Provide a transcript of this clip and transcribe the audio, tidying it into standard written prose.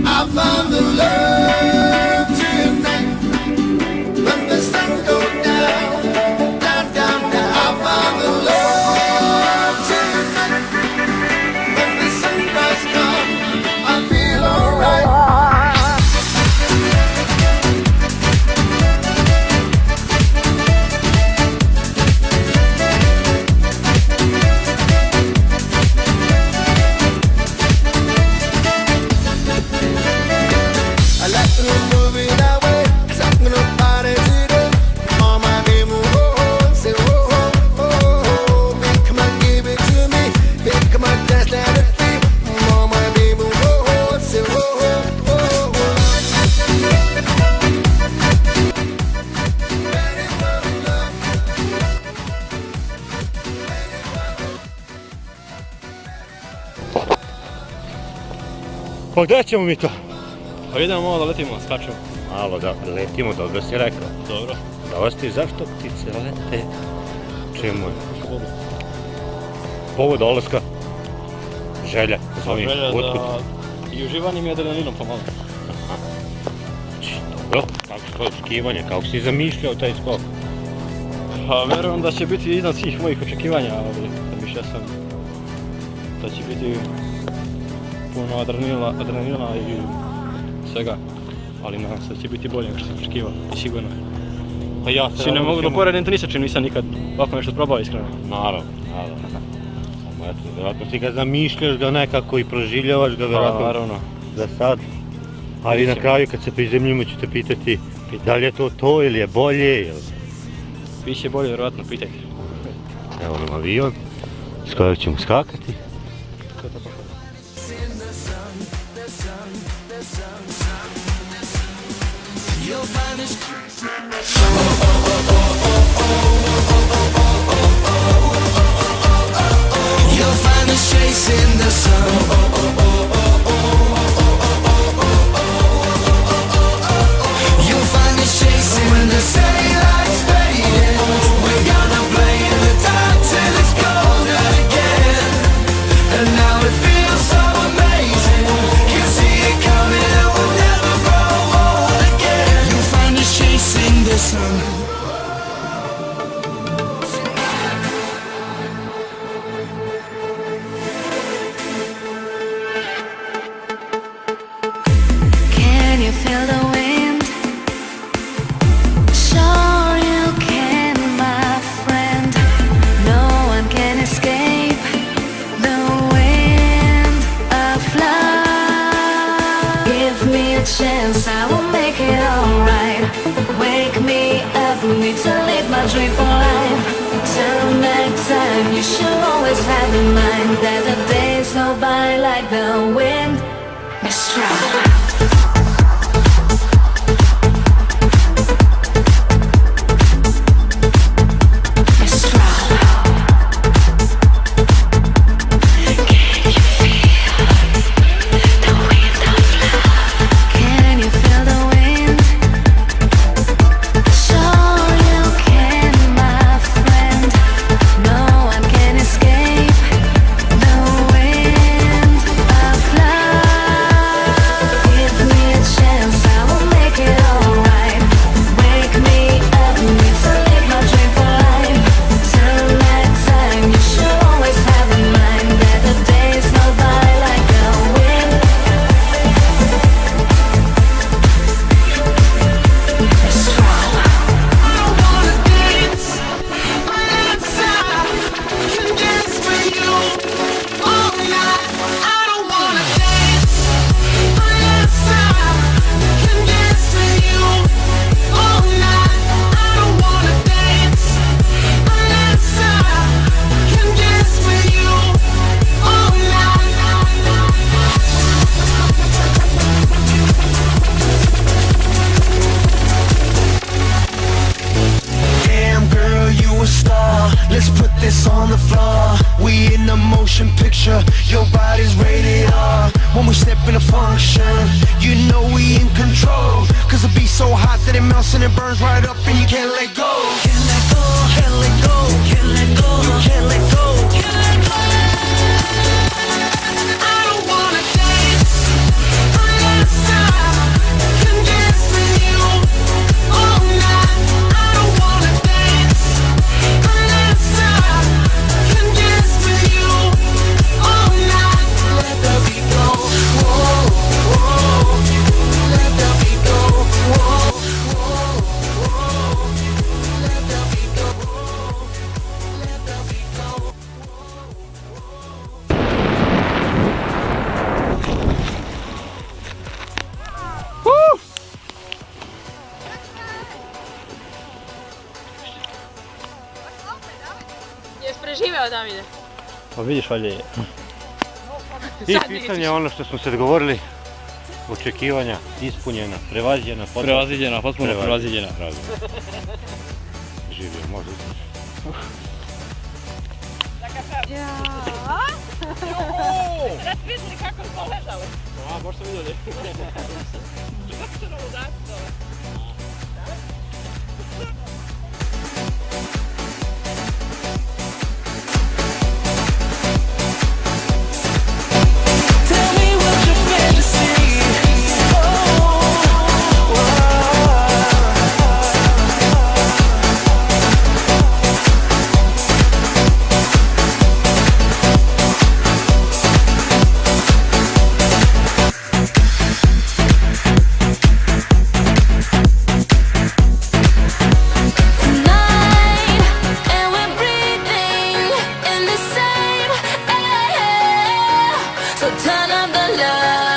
I found the love tonight. When the sun goes down, down, down, down. I found the love tonight. When the sunrise comes, I feel alright. Pa gdje ćemo mi to? Pa idemo malo da letimo, skačemo. Malo da letimo, dobro si rekao. Dobro. Da ostavi zašto ptice lete? Čemu je? Povod dolaska. Želja. Želja da i uživanjem i adrenalinom pomalo. Dobro, kako su tvoje očekivanje, kako si zamišljao taj skok? Pa verujem da će biti iznad svih mojih očekivanja, ali zamišljao sam da će biti puno adrenalina i svega, ali nadam se da će biti bolje nego što sam očekivao, sigurno. Pa ja se ne mogu da poredim to ni sa čim, nisam nikad ovako nešto probao iskreno. Naravno. Samo eto, vjerojatno si ga zamišljaš ga nekako i proživljavaš ga vjerojatno. Naravno. Za sad. Ali na kraju kad se prizemljimo ću te pitati da li je to ili je bolje? Biće bolje vjerojatno, pitajte. Evo nam avion, s kojeg ćemo skakati. Chasing the sun. You'll find us chasing when the city lights fading. We're gonna play in the dark till it's golden again. And now it feels so amazing. Can see it coming and we'll never grow old again. You'll find us chasing the sun. Feel the wind. Sure you can, my friend. No one can escape the wind of love. Give me a chance, I will make it alright. Wake me up, need to live my dream for life. Till next time, you should always have in mind that the days go by like the wind. Let's try. Your body's rated R. When we step in a function, you know we in control. Cause the beat's so hot that it melts and it burns right up and you can't let go. Can't let go, can't let go, can't let go, you can't let go, can't let go. I don't wanna Evo Davide. Pa vidiš valjda je. I Sad pitanje nećeš. je ono što smo se dogovorili, očekivanja ispunjena, prevaziđena, Prevaziđena, potpuno Prevaziđena. prevaziđena. Živio, može. Sad vidjeli kako smo ležali. A, baš sam vidjeli. Kako su nam udaci dole. Tell me what's your fantasy. Tonight, and we're breathing in the same air. So turn up the love.